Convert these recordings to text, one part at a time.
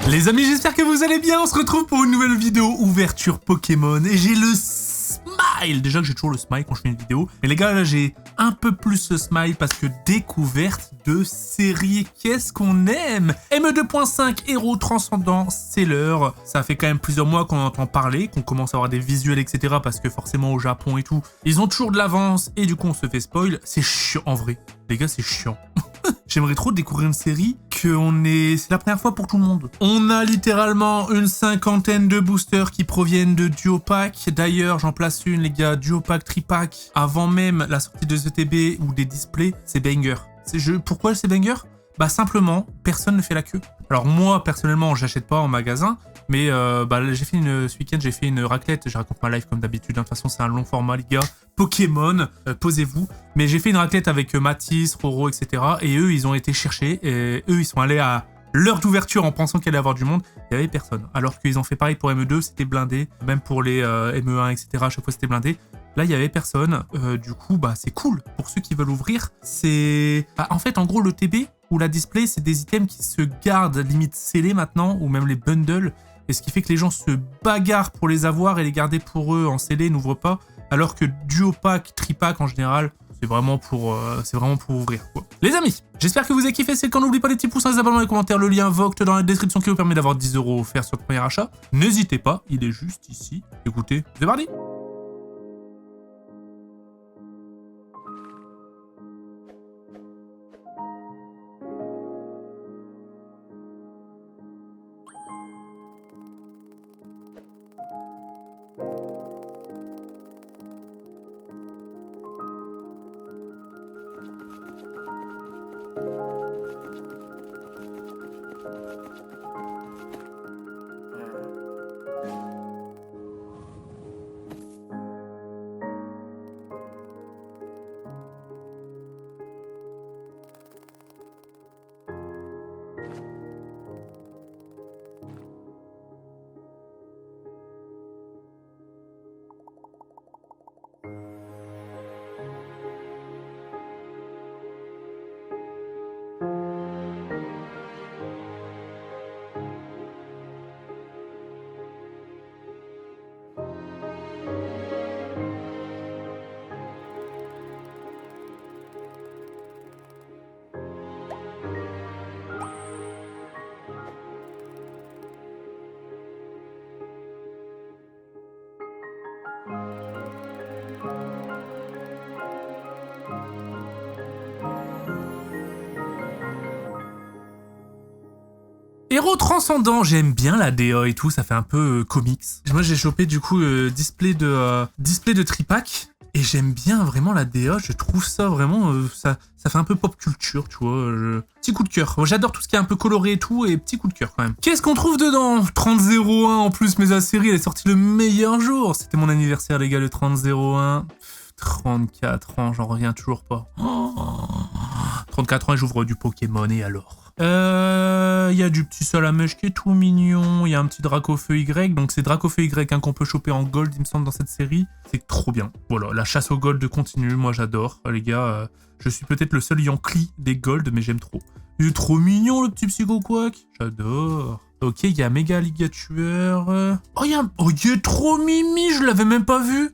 Les amis, j'espère que vous allez bien. On se retrouve pour une nouvelle vidéo ouverture Pokémon. Et j'ai le smile. Déjà que j'ai toujours le smile quand je fais une vidéo. Mais les gars, là, j'ai un peu plus le smile parce que découverte de série. Qu'est-ce qu'on aime? ME2.5, Héros Transcendant, c'est l'heure. Ça fait quand même plusieurs mois qu'on entend parler, qu'on commence à avoir des visuels, etc. Parce que forcément, au Japon et tout, ils ont toujours de l'avance. Et du coup, on se fait spoil. C'est chiant, en vrai. Les gars, c'est chiant. J'aimerais trop découvrir une série c'est la première fois pour tout le monde. On a littéralement une cinquantaine de boosters qui proviennent de Duopack. D'ailleurs, j'en place une, les gars, Duopack, Tripack. Avant même la sortie de ZTB ou des displays, c'est banger. Pourquoi c'est banger? Bah simplement, personne ne fait la queue. Alors moi, personnellement, j'achète pas en magasin, mais ce week-end, j'ai fait une raclette. Je raconte ma life comme d'habitude. De toute façon, c'est un long format, les gars. Pokémon, posez-vous. Mais j'ai fait une raclette avec Mathis, Roro, etc. Et eux, ils ont été cherchés. Et eux, ils sont allés à l'heure d'ouverture en pensant qu'il allait y avoir du monde. Il y avait personne. Alors qu'ils ont fait pareil pour ME2, c'était blindé. Même pour les ME1, etc. À chaque fois, c'était blindé. Là, il y avait personne. Du coup, bah, c'est cool. Pour ceux qui veulent ouvrir, en fait, en gros, le TB ou la display, c'est des items qui se gardent limite scellés maintenant, ou même les bundles. Et ce qui fait que les gens se bagarrent pour les avoir et les garder pour eux en scellé, n'ouvrent pas. Alors que Duopack, Tripack en général, c'est vraiment pour ouvrir, quoi. Les amis, j'espère que vous avez kiffé. C'est le cas, n'oubliez pas les petits pouces, les abonnements, les commentaires, le lien Voct dans la description qui vous permet d'avoir 10 € offerts sur le premier achat. N'hésitez pas, il est juste ici. Écoutez, c'est parti. Héros Transcendant, j'aime bien la DA et tout, ça fait un peu comics. Moi j'ai chopé du coup display de Tripack et j'aime bien vraiment la DA, je trouve ça vraiment, ça fait un peu pop culture, tu vois. Petit coup de cœur. Moi, j'adore tout ce qui est un peu coloré et tout, et petit coup de cœur quand même. Qu'est-ce qu'on trouve dedans? 30-01 en plus, mais la série elle est sortie le meilleur jour. C'était mon anniversaire les gars, le 30-01. 34 ans, j'en reviens toujours pas. 34 ans et j'ouvre du Pokémon et alors? Il y a du petit Salamèche qui est tout mignon, il y a un petit Dracofeu Y, donc c'est Dracofeu Y qu'on peut choper en gold il me semble dans cette série, c'est trop bien. Voilà, la chasse au gold continue, moi j'adore, les gars, je suis peut-être le seul Yankee des gold, mais j'aime trop. Il est trop mignon le petit Psycho Quack, j'adore. Ok, il y a Méga Ligatueur, oh il est trop mimi, je l'avais même pas vu.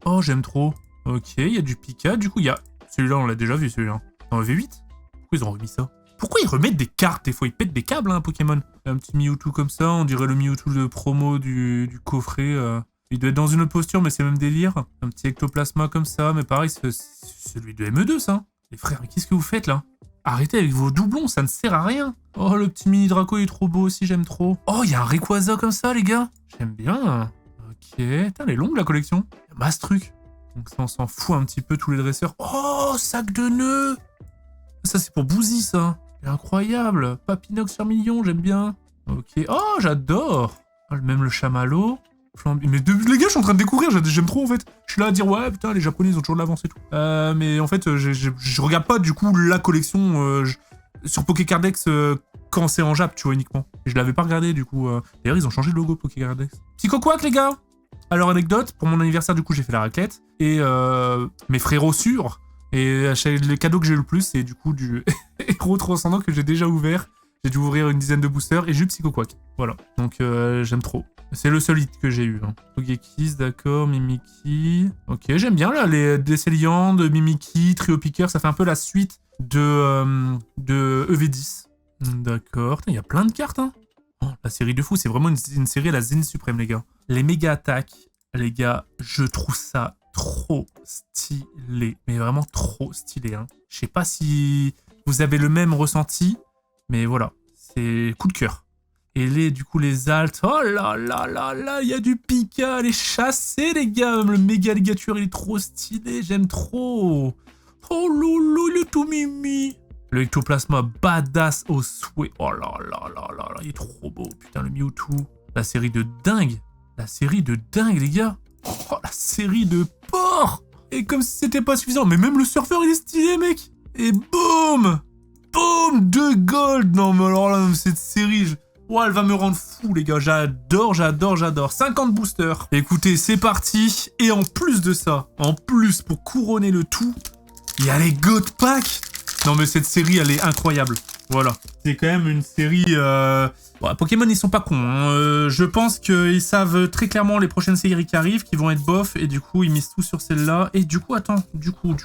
Oh j'aime trop. Ok, il y a du Pika, du coup il y a, celui-là on l'a déjà vu celui-là, dans V8. Pourquoi ils ont remis ça? Pourquoi ils remettent des cartes? Des fois, ils pètent des câbles, hein, Pokémon. Un petit Mewtwo comme ça, on dirait le Mewtwo de promo du coffret. Il doit être dans une autre posture, mais c'est même délire. Un petit Ectoplasma comme ça, mais pareil, c'est celui de ME2, ça. Les frères, qu'est-ce que vous faites, là? Arrêtez avec vos doublons, ça ne sert à rien. Oh, le petit mini Draco, il est trop beau aussi, j'aime trop. Oh, il y a un Rayquaza comme ça, les gars. J'aime bien. Ok, putain, elle est longue, la collection. Masse truc. Donc ça, on s'en fout un petit peu, tous les dresseurs. Oh, sac de nœuds. Ça, c'est pour Bouzy, ça. Incroyable. Papinox sur million, j'aime bien. Ok. Oh, j'adore. Oh, même le chamallow. Mais les gars, je suis en train de découvrir, j'aime trop en fait. Je suis là à dire ouais, putain, les Japonais ils ont toujours de l'avance et tout. Mais en fait, je regarde pas du coup la collection sur Pokécardex quand c'est en Jap, tu vois, uniquement. Et je l'avais pas regardé du coup. D'ailleurs, ils ont changé le logo Pokécardex. Psycho Quack, les gars. Alors, anecdote, pour mon anniversaire, du coup, j'ai fait la raclette. Et mes frérots sûrs. Et les cadeaux que j'ai eu le plus, c'est du coup du Héros Transcendant que j'ai déjà ouvert. J'ai dû ouvrir une dizaine de boosters et j'ai eu Psycho Quack. Voilà, donc j'aime trop. C'est le seul hit que j'ai eu. Hein. Togekiss, d'accord, Mimikyu. Ok, j'aime bien là, les Desceliand, Mimikyu, Trio Picker, ça fait un peu la suite de EV10. D'accord, il y a plein de cartes, hein. Oh, la série de fou, c'est vraiment une série à la Zen Suprême, les gars. Les méga attaques, les gars, je trouve ça trop stylé. Mais vraiment trop stylé, hein. Je sais pas si vous avez le même ressenti, mais voilà, c'est coup de cœur. Et du coup, les alts, oh là là là là, il y a du Pika, les chassés, les gars. Même le méga ligature, il est trop stylé, j'aime trop. Oh loulou, il est tout mimi. Le ectoplasma badass au souhait. Oh là là là là là, il est trop beau. Putain, le Mewtwo. La série de dingue. La série de dingue, les gars. Oh, la série de porc. Et comme si c'était pas suffisant. Mais même le surfeur, il est stylé, mec. Et boum. Boum, 2 gold. Non, mais alors là, cette série... Oh, elle va me rendre fou, les gars. J'adore, j'adore, j'adore. 50 boosters. Écoutez, c'est parti. Et en plus de ça, en plus, pour couronner le tout, il y a les God Pack. Non, mais cette série, elle est incroyable. Voilà. C'est quand même une série... Bon, Pokémon, ils sont pas cons. Hein. Je pense qu'ils savent très clairement les prochaines séries qui arrivent, qui vont être bof. Et du coup, ils misent tout sur celle-là. Et du coup, attends. Du coup.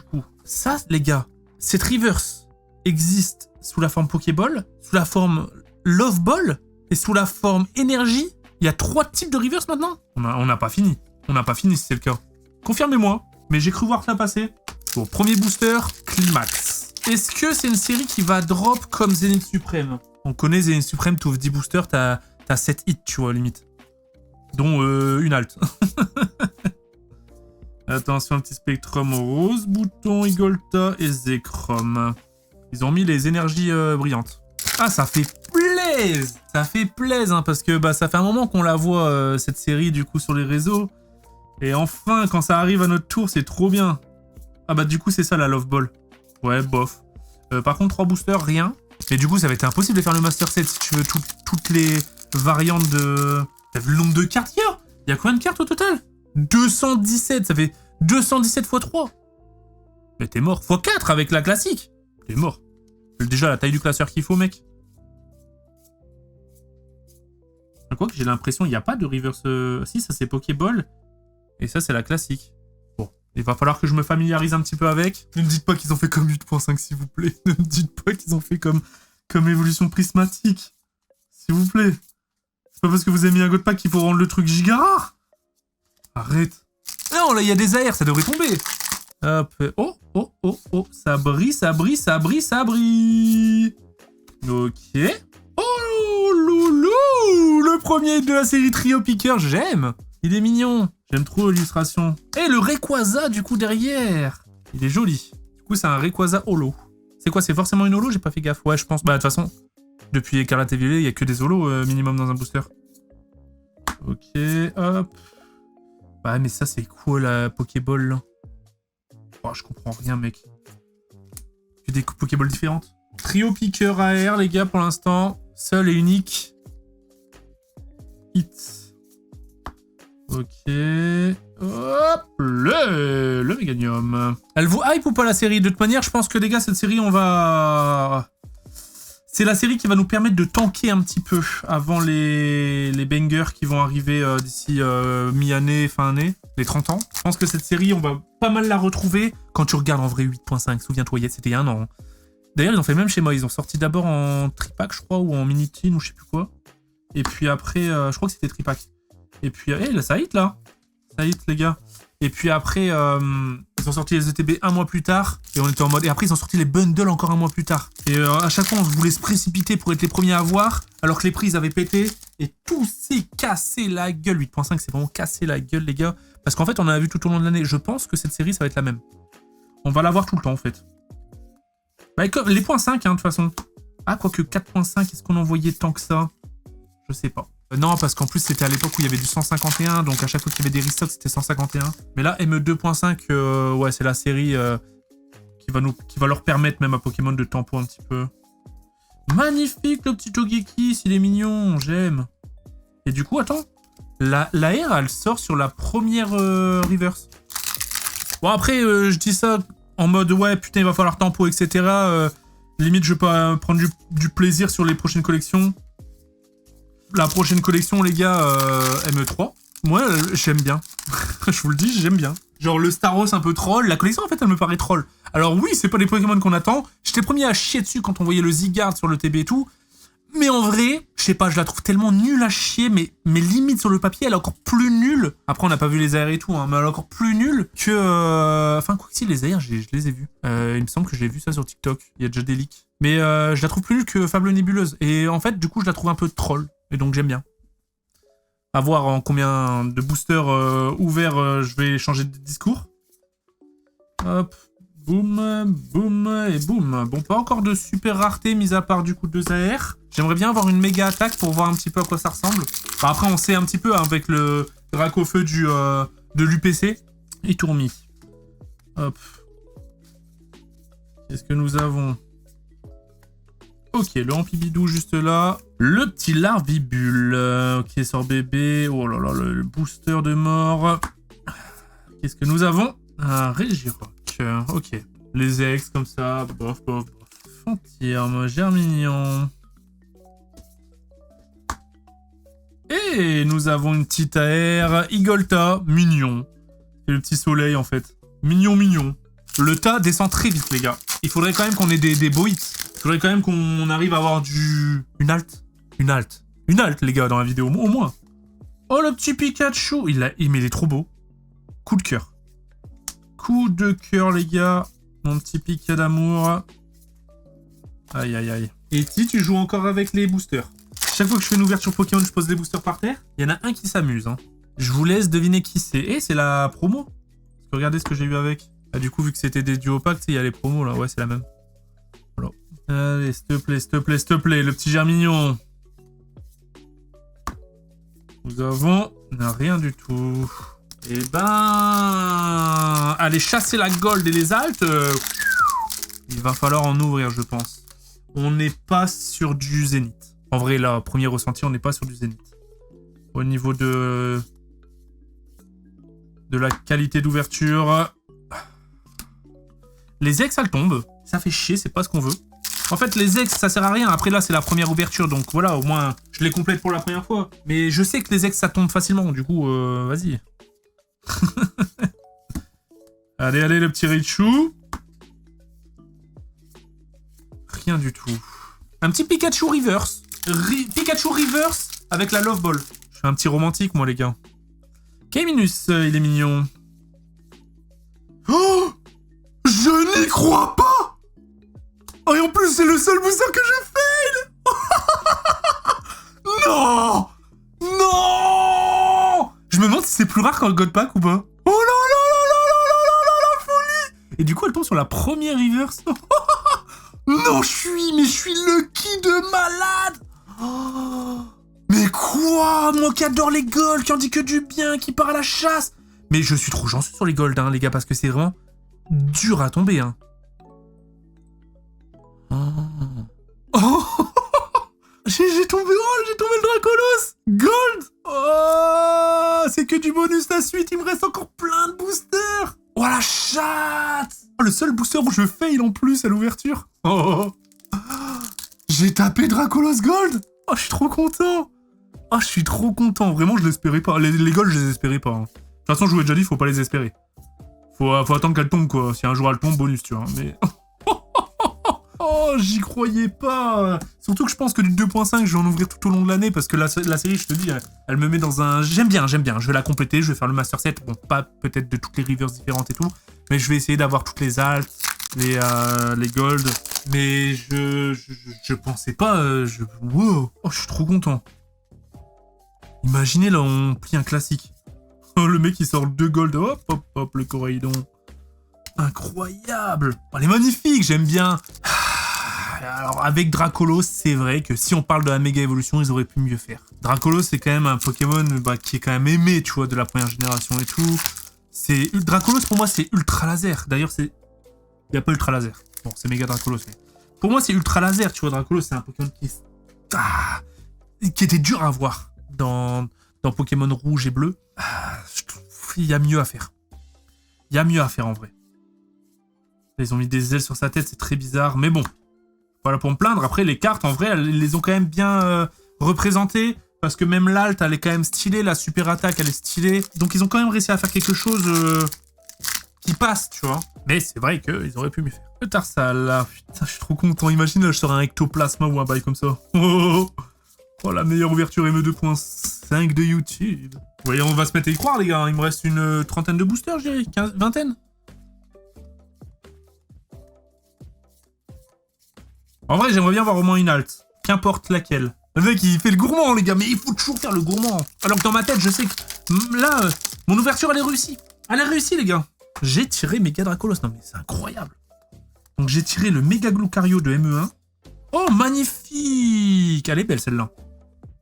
Ça, les gars, cette reverse existe sous la forme Pokéball, sous la forme Love Ball et sous la forme énergie. Il y a 3 types de reverse maintenant. On n'a pas fini. On n'a pas fini si c'est le cas. Confirmez-moi. Mais j'ai cru voir ça passer. Bon, premier booster, Climax. Est-ce que c'est une série qui va drop comme Zénith Suprême? On connaît Zénith Suprême, tu ouvres 10 boosters, t'as 7 hits, tu vois, limite. Dont une alt. Attention, un petit Spectrum Rose, Bouton, Igolta et Zekrom. Ils ont mis les énergies brillantes. Ah, ça fait plaise. Ça fait plaise, hein, parce que bah, ça fait un moment qu'on la voit, cette série, du coup, sur les réseaux. Et enfin, quand ça arrive à notre tour, c'est trop bien. Ah bah du coup, c'est ça, la Love Ball. Ouais, bof. Par contre, 3 boosters, rien. Et du coup, ça va être impossible de faire le Master Set si tu veux toutes les variantes de... T'as vu le nombre de cartes qu'il y a? Il y a combien de cartes au total? 217, ça fait 217 x 3. Mais t'es mort. x 4 avec la classique. T'es mort. Déjà, la taille du classeur qu'il faut, mec. Quoi que j'ai l'impression, il n'y a pas de reverse... Si, ça c'est Pokéball. Et ça, c'est la classique. Bon, il va falloir que je me familiarise un petit peu avec. Ne me dites pas qu'ils ont fait comme 8.5, s'il vous plaît. Ne me dites pas qu'ils ont fait comme évolution prismatique. S'il vous plaît. C'est pas parce que vous avez mis un God Pack qu'il faut rendre le truc giga rare. Arrête. Non, là, il y a des AR, ça devrait tomber. Hop. Oh, oh, oh, oh. Ça brille, ça brille, ça brille, ça brille. Ok. Oh, loulou. Le premier de la série Trio Picker, j'aime. Il est mignon. J'aime trop l'illustration. Et le Rayquaza, du coup, derrière. Il est joli. Du coup, c'est un Rayquaza holo. C'est quoi? C'est forcément une holo? J'ai pas fait gaffe. Ouais, je pense. Bah, de toute façon, depuis Écarlate et Violet, il y a que des holos minimum dans un booster. Ok, hop. Bah, mais ça, c'est quoi, la Pokéball, là? Oh, je comprends rien, mec. Que des Pokéballs différentes. Trio Picker AR, les gars, pour l'instant. Seul et unique. Hit. Ok. Hop, le Méganium. Elle vous hype ou pas la série? De toute manière, je pense que les gars, cette série, on va... C'est la série qui va nous permettre de tanker un petit peu avant les bangers qui vont arriver d'ici mi-année, fin année, les 30 ans. Je pense que cette série, on va pas mal la retrouver quand tu regardes en vrai 8.5. Souviens-toi, c'était il y a un an. D'ailleurs, ils ont fait même chez moi. Ils ont sorti d'abord en tripack, je crois, ou en mini-tin, ou je sais plus quoi. Et puis après, je crois que c'était tripack. Et puis, là, ça hit, là. Ça hit, les gars. Et puis après, ils ont sorti les ETB un mois plus tard. Et on était en mode... Et après, ils ont sorti les bundles encore un mois plus tard. Et à chaque fois, on voulait se précipiter pour être les premiers à voir. Alors que les prix, ils avaient pété. Et tout s'est cassé la gueule. 8.5, c'est vraiment cassé la gueule, les gars. Parce qu'en fait, on a vu tout au long de l'année. Je pense que cette série, ça va être la même. On va la voir tout le temps, en fait. Bah, les points 5, hein, de toute façon. Ah, quoique 4.5, est-ce qu'on en voyait tant que ça? Je sais pas. Non, parce qu'en plus, c'était à l'époque où il y avait du 151, donc à chaque fois qu'il y avait des restocks, c'était 151. Mais là, ME 2.5, ouais, c'est la série qui va leur permettre même à Pokémon de tempo un petit peu. Magnifique, le petit Togekiss, il est mignon, j'aime. Et du coup, attends, la R, elle sort sur la première reverse. Bon, après, je dis ça en mode, ouais, putain, il va falloir tempo, etc. Limite, je vais pas prendre du plaisir sur les prochaines collections. La prochaine collection, les gars, ME3. Moi, j'aime bien. Je vous le dis, j'aime bien. Genre le Staros un peu troll. La collection, en fait, elle me paraît troll. Alors oui, c'est pas les Pokémon qu'on attend. J'étais premier à chier dessus quand on voyait le Zygarde sur le TB et tout. Mais en vrai, je sais pas, je la trouve tellement nulle à chier, mais limite sur le papier, elle est encore plus nulle. Après, on n'a pas vu les airs et tout, hein, mais elle est encore plus nulle que... Enfin, quoi que si, les airs, je les ai vus. Il me semble que j'ai vu ça sur TikTok. Il y a déjà des leaks. Mais je la trouve plus nulle que Fable Nébuleuse. Et en fait, du coup, je la trouve un peu troll. Et donc, j'aime bien. À voir en combien de boosters ouverts je vais changer de discours. Hop. Boum, boum et boum. Bon, pas encore de super rareté, mis à part du coup 2 AR. J'aimerais bien avoir une méga attaque pour voir un petit peu à quoi ça ressemble. Enfin, après, on sait un petit peu hein, avec le Dracofeu de l'UPC. Et Tourmi. Hop. Qu'est-ce que nous avons? Ok, le Ampibidou juste là. Le petit Larvibule. Ok, sort bébé. Oh là là, le booster de mort. Qu'est-ce que nous avons? Un Régirock. Ok. Les ex comme ça. Bof, bof, bof. Fantirme, Germignon. Et nous avons une petite AR. Igolta. Mignon. C'est le petit soleil en fait. Mignon, mignon. Le tas descend très vite, les gars. Il faudrait quand même qu'on ait des beaux hits. Il faudrait quand même qu'on arrive à avoir une halte. Une halte, les gars, dans la vidéo, au moins. Oh, le petit Pikachu. Mais il est trop beau. Coup de cœur. Coup de cœur, les gars. Mon petit Pika d'amour. Aïe, aïe, aïe. Et si tu joues encore avec les boosters. Chaque fois que je fais une ouverture Pokémon, je pose des boosters par terre. Il y en a un qui s'amuse. Hein. Je vous laisse deviner qui c'est. Et c'est la promo. Parce que regardez ce que j'ai eu avec. Ah, du coup, vu que c'était des duos packs, il y a les promos là. Ouais, c'est la même. Voilà. Allez, s'il te plaît, s'il te plaît, s'il te plaît. Le petit Germignon. Nous avons rien du tout. Et ben... Allez chasser la gold et les altes. Il va falloir en ouvrir, je pense. On n'est pas sur du zénith. En vrai, là, premier ressenti, on n'est pas sur du zénith. Au niveau de la qualité d'ouverture. Les ex, elles tombent. Ça fait chier, c'est pas ce qu'on veut. En fait, les ex, ça sert à rien. Après, là, c'est la première ouverture. Donc, voilà, au moins, je les complète pour la première fois. Mais je sais que les ex, ça tombe facilement. Du coup, vas-y. Allez, allez, le petit Raichu. Rien du tout. Un petit Pikachu Reverse. Pikachu Reverse avec la Love Ball. Je suis un petit romantique, moi, les gars. K-Minus, il est mignon. Oh! Je n'y crois pas! Oh, et en plus, c'est le seul booster que je fail! Non! Non! Je me demande si c'est plus rare qu'un God Pack ou pas. Oh là là là là là là là là la folie! Et du coup, elle tombe sur la première reverse. Non, je suis lucky de malade! Oh, mais quoi? Moi qui adore les golds, qui en dit que du bien, qui part à la chasse! Mais je suis trop chanceux sur les golds, hein, les gars, parce que c'est vraiment dur à tomber, hein. Oh. J'ai tombé le Dracolos! Gold! Oh, c'est que du bonus la suite, il me reste encore plein de boosters! Oh la chatte! Oh, le seul booster où je fail en plus à l'ouverture. Oh. J'ai tapé Dracolos Gold! Oh, je suis trop content! Oh, je suis trop content, vraiment, je l'espérais pas. Les golds, je les espérais pas. Hein. De toute façon, je vous ai déjà dit, faut pas les espérer. Faut attendre qu'elle tombe, quoi. Si un jour elle tombe, bonus, tu vois. Mais... Oh, j'y croyais pas. Surtout que je pense que du 2.5, je vais en ouvrir tout au long de l'année parce que la série, je te dis, elle me met dans un... J'aime bien. Je vais la compléter, je vais faire le Master Set. Bon, pas peut-être de toutes les rivers différentes et tout, mais je vais essayer d'avoir toutes les alts, les gold. Mais je pensais pas... Wow. Oh, je suis trop content. Imaginez, là, on plie un classique. Oh, le mec, il sort 2 gold. Hop, hop, hop, le Coraidon. Incroyable. Oh, elle est magnifique, j'aime bien. Alors, avec Dracolos, c'est vrai que si on parle de la méga évolution, ils auraient pu mieux faire. Dracolos, c'est quand même un Pokémon qui est quand même aimé, tu vois, de la première génération et tout. Dracolos, pour moi, c'est ultra laser. D'ailleurs, il n'y a pas ultra laser. Bon, c'est méga Dracolos, mais... Pour moi, c'est ultra laser, tu vois. Dracolos, c'est un Pokémon qui était dur à voir dans Pokémon rouge et bleu. Je trouve qu'il y a mieux à faire. Il y a mieux à faire, en vrai. Ils ont mis des ailes sur sa tête, c'est très bizarre, mais bon. Voilà, pour me plaindre. Après, les cartes, en vrai, elles les ont quand même bien représentées. Parce que même l'alt, elle est quand même stylée. La super attaque, elle est stylée. Donc, ils ont quand même réussi à faire quelque chose qui passe, tu vois. Mais c'est vrai qu'ils auraient pu mieux faire. Le Tarsal, là. Putain, je suis trop content. Imagine, là, je serais un ectoplasma ou un bail comme ça. Oh, la meilleure ouverture ME 2.5 de YouTube. Vous voyez, on va se mettre à y croire, les gars. Il me reste une trentaine de boosters, je dirais. Vingtaine. En vrai, j'aimerais bien avoir au moins une alt. Qu'importe laquelle. Le mec, il fait le gourmand, les gars. Mais il faut toujours faire le gourmand. Alors que dans ma tête, je sais que là, mon ouverture, elle est réussie. Elle est réussie, les gars. J'ai tiré Méga Dracolos. Non, mais c'est incroyable. Donc, j'ai tiré le Méga Glucario de ME1. Oh, magnifique. Elle est belle, celle-là.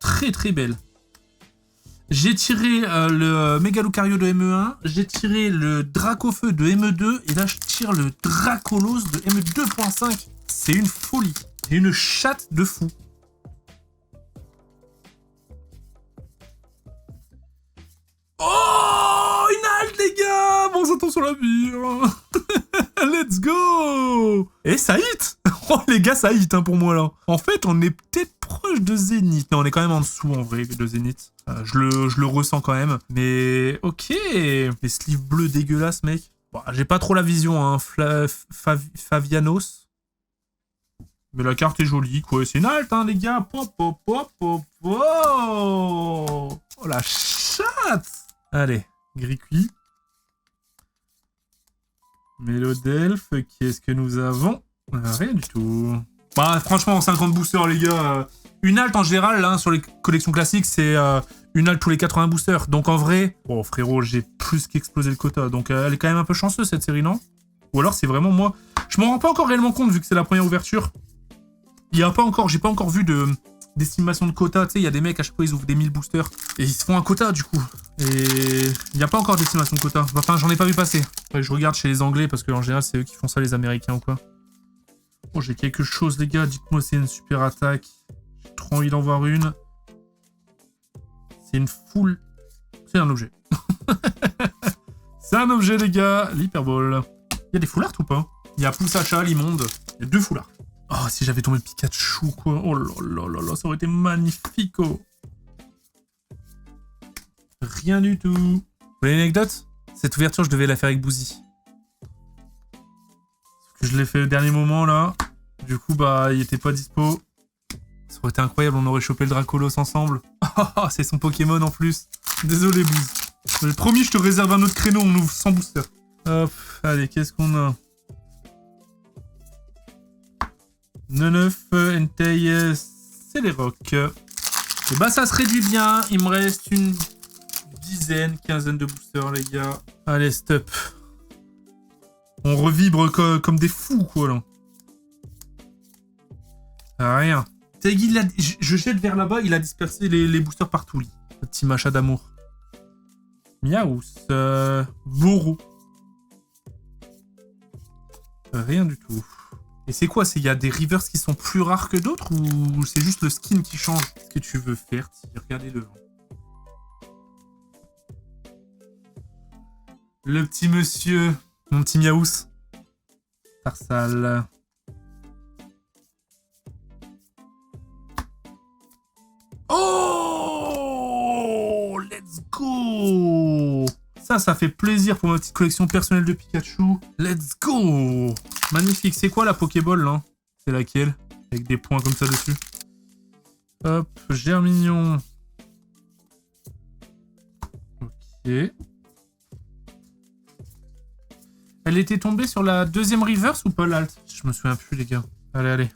Très, très belle. J'ai tiré le Méga Lucario de ME1. J'ai tiré le Dracofeu de ME2. Et là, je tire le Dracolos de ME 2.5. C'est une folie. C'est une chatte de fou. Oh, une halte, les gars. Bon, ça tombe sur la bire. Let's go. Et ça hit. Oh, les gars, ça hit, hein, pour moi, là. En fait, on est peut-être proche de Zénith. Non, on est quand même en dessous, en vrai, de Zénith. Je le ressens quand même. Mais, ok. Les sleeves bleus dégueulasses, mec. Bon, j'ai pas trop la vision, hein. Favianos. Mais la carte est jolie, quoi. C'est une halte, hein, les gars. Oh, la chatte. Allez, gris cuit. Mélodelphe, qu'est-ce que nous avons? Rien du tout. Bah, franchement, 50 boosters, les gars. Une halte, en général, là, sur les collections classiques, c'est une halte tous les 80 boosters. Donc, en vrai... Oh, frérot, j'ai plus qu'explosé le quota. Donc, elle est quand même un peu chanceuse, cette série, non? Ou alors, c'est vraiment moi... Je m'en rends pas encore réellement compte, vu que c'est la première ouverture. Il y a pas encore... J'ai pas encore vu d'estimation de quota. Tu sais, il y a des mecs, à chaque fois, ils ouvrent des 1000 boosters. Et ils se font un quota, du coup. Et... il n'y a pas encore d'estimation de quota. Enfin, j'en ai pas vu passer. Après, je regarde chez les Anglais, parce qu'en général, c'est eux qui font ça, les Américains ou quoi. Oh, j'ai quelque chose, les gars. Dites-moi, c'est une super attaque. J'ai trop envie d'en voir une. C'est une full... C'est un objet. C'est un objet, les gars. L'hyperbole. Il y a des full art ou pas? Il y a Poussacha, l'immonde. Il y a 2 full art. Oh, si j'avais tombé Pikachu, quoi. Oh là là là là, ça aurait été magnifique. Oh. Rien du tout. Vous voulez une anecdote? Cette ouverture, je devais la faire avec Bouzy. Je l'ai fait au dernier moment, là. Du coup, bah, il était pas dispo. Ça aurait été incroyable, on aurait chopé le Dracolos ensemble. Oh, c'est son Pokémon en plus. Désolé, Bouzy. J'ai promis, je te réserve un autre créneau, on ouvre 100 boosters. Hop, allez, qu'est-ce qu'on a? Neuf, Entei, c'est les rocs. Et bah, ça se réduit bien. Il me reste une dizaine, quinzaine de boosters, les gars. Allez, stop. On revibre comme des fous, quoi, là. Rien. Tegui, je jette vers là-bas, il a dispersé les boosters partout, lui. Le petit machin d'amour. Miaous. Boro. Rien du tout. Et c'est quoi? Il y a des rivers qui sont plus rares que d'autres ou c'est juste le skin qui change? Qu'est-ce que tu veux faire? Regardez devant. Le petit monsieur. Mon petit Miaous. Tarsal. Oh! Let's go! Ça fait plaisir pour ma petite collection personnelle de Pikachu. Let's go! Magnifique. C'est quoi la Pokéball, là? C'est laquelle? Avec des points comme ça dessus. Hop, Germignon. Ok. Elle était tombée sur la deuxième reverse ou pas l'alt? Je me souviens plus, les gars. Allez, allez.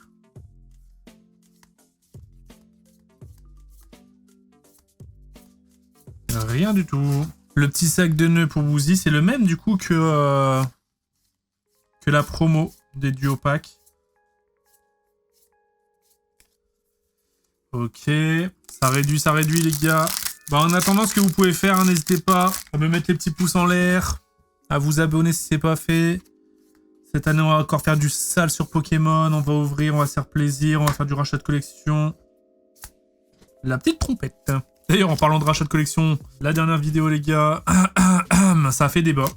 Rien du tout. Le petit sac de nœuds pour Bouzy, c'est le même du coup que la promo des duos packs. Ok. Ça réduit les gars. Bah, en attendant, ce que vous pouvez faire, n'hésitez pas à me mettre les petits pouces en l'air. À vous abonner si c'est pas fait. Cette année, on va encore faire du sale sur Pokémon. On va ouvrir, on va se faire plaisir. On va faire du rachat de collection. La petite trompette. D'ailleurs, en parlant de rachat de collection, la dernière vidéo, les gars, ça a fait débat.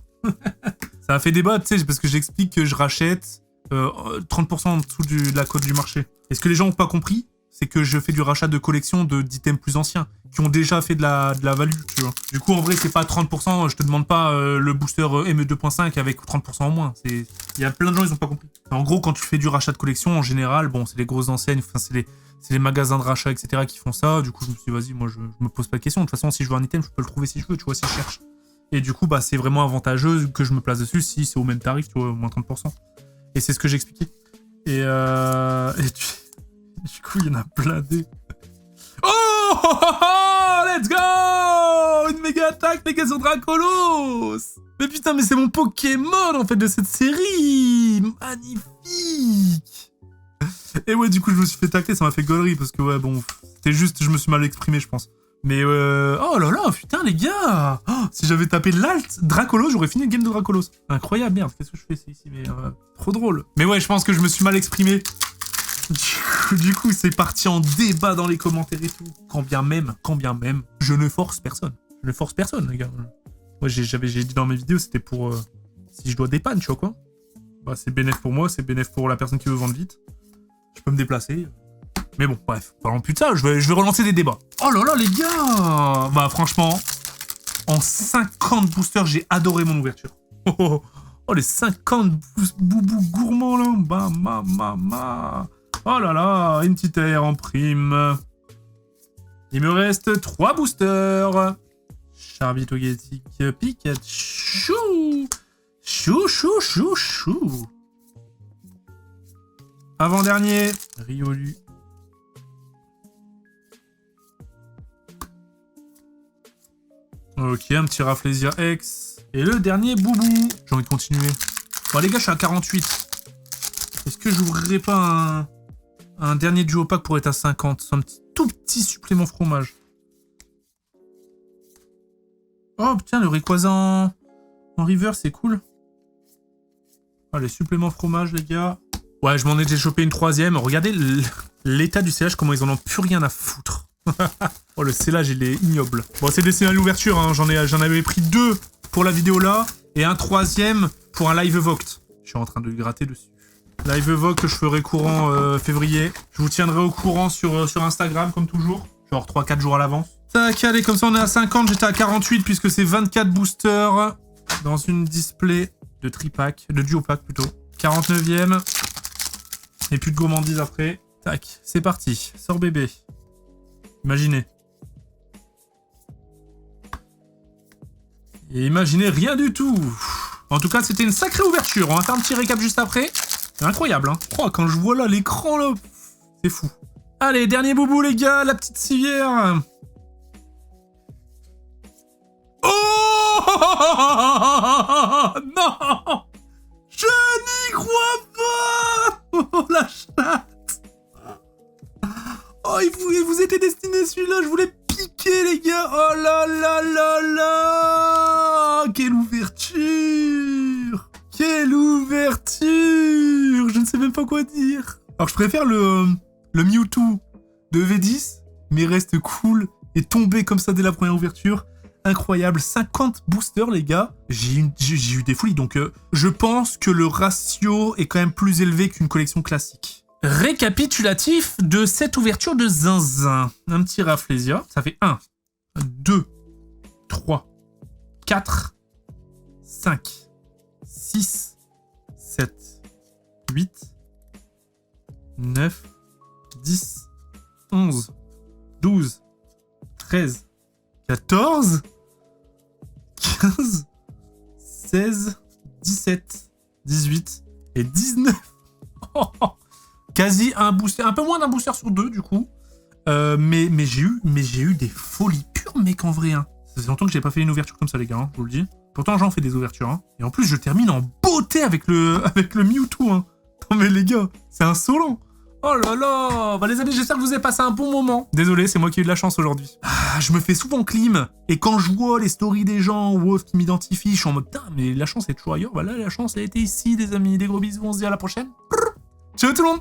Ça a fait débat, tu sais, parce que j'explique que je rachète 30% en dessous de la cote du marché. Et ce que les gens n'ont pas compris, c'est que je fais du rachat de collection d'items plus anciens, qui ont déjà fait de la value, tu vois. Du coup, en vrai, c'est pas 30%, je te demande pas le booster ME 2.5 avec 30% en moins. Il y a plein de gens, ils ont pas compris. En gros, quand tu fais du rachat de collection, en général, bon, c'est les grosses enseignes, enfin, c'est les magasins de rachat, etc. qui font ça. Du coup, je me suis dit, vas-y, moi, je me pose pas de questions. De toute façon, si je veux un item, je peux le trouver si je veux, tu vois, si je cherche. Et du coup, bah, c'est vraiment avantageux que je me place dessus si c'est au même tarif, tu vois, au moins 30%. Et c'est ce que j'expliquais. Du coup, il y en a plein des... Oh, let's go! Une méga attaque, méga sur Dracolos! Mais putain, mais c'est mon Pokémon, en fait, de cette série! Magnifique! Et ouais, du coup, je me suis fait tacler, ça m'a fait gaulerie, parce que ouais, bon, c'était juste, je me suis mal exprimé, je pense. Mais oh là là, putain, les gars! Oh, si j'avais tapé l'alt Dracolos, j'aurais fini le game de Dracolos. Incroyable, merde, qu'est-ce que je fais ici? Mais trop drôle. Mais ouais, je pense que je me suis mal exprimé. Du coup, c'est parti en débat dans les commentaires et tout. Quand bien même, je ne force personne. Je ne force personne, les gars. Moi, j'ai dit dans mes vidéos, c'était pour... si je dois dépanner, tu vois quoi. Bah, c'est bénéf pour moi, c'est bénéf pour la personne qui veut vendre vite. Je peux me déplacer. Mais bon, bref, parlons plus de ça, je vais relancer des débats. Oh là là, les gars! Bah, franchement, en 50 boosters, j'ai adoré mon ouverture. Oh, les 50 boubous gourmands, là. Bah, ma. Oh là là, une petite air en prime. Il me reste 3 boosters. Charby Togetic, Pikachu. Chou. Avant-dernier, Riolu. Ok, un petit Rafflesia X. Et le dernier, Boubou. J'ai envie de continuer. Bon, les gars, je suis à 48. Est-ce que j'ouvrirai pas un dernier duo pack pour être à 50? C'est un tout petit supplément fromage. Oh, putain, le Rayquaza en river, c'est cool. Ah, les suppléments fromage, les gars. Ouais, je m'en ai déjà chopé une 3e. Regardez l'état du CH, comment ils en ont plus rien à foutre. Oh, le scellage, il est ignoble. Bon, c'est destiné à l'ouverture, hein. J'en avais pris 2 pour la vidéo là, et un 3e pour un live Evoct. Je suis en train de gratter dessus. Live Evoct que je ferai courant février. Je vous tiendrai au courant sur Instagram, comme toujours. Genre 3-4 jours à l'avance. Tac, allez, comme ça on est à 50, j'étais à 48, puisque c'est 24 boosters dans une display de tripack, de duo pack plutôt. 49e. Et plus de gourmandise après. Tac, c'est parti. Sors bébé. Imaginez. Et imaginez rien du tout. En tout cas, c'était une sacrée ouverture. On va faire un petit récap juste après. C'est incroyable, hein. Oh, quand je vois là l'écran, là, c'est fou. Allez, dernier boubou, les gars, la petite civière. Oh non, je n'y crois pas. Oh, la chatte. Oh, il vous était destiné celui-là, je voulais piquer, les gars. Oh là là là là. Quelle ouverture. Quelle ouverture. Je ne sais même pas quoi dire. Alors, je préfère le Mewtwo de V10, mais reste cool et tomber comme ça dès la première ouverture. Incroyable, 50 boosters, les gars. J'ai eu des folies, donc je pense que le ratio est quand même plus élevé qu'une collection classique. Récapitulatif de cette ouverture de zinzin. Un petit Rafflesia, ça fait 1, 2, 3, 4, 5, 6, 7, 8, 9, 10, 11, 12, 13, 14, 15, 16, 17, 18 et 19. Quasi un booster, un peu moins d'un booster sur 2 du coup. Mais j'ai eu des folies pures, mec, en vrai. Hein. Ça fait longtemps que j'ai pas fait une ouverture comme ça, les gars, hein, je vous le dis. Pourtant, j'en fais des ouvertures. Hein. Et en plus, je termine en beauté avec le Mewtwo. Hein. Non mais les gars, c'est insolent. Oh là là. Bah les amis, j'espère que vous avez passé un bon moment. Désolé, c'est moi qui ai eu de la chance aujourd'hui. Ah, je me fais souvent clim. Et quand je vois les stories des gens ou autres qui m'identifient, je suis en mode, putain, mais la chance est toujours ailleurs. Voilà, la chance, elle a été ici, des amis. Des gros bisous, on se dit à la prochaine. Ciao tout le monde.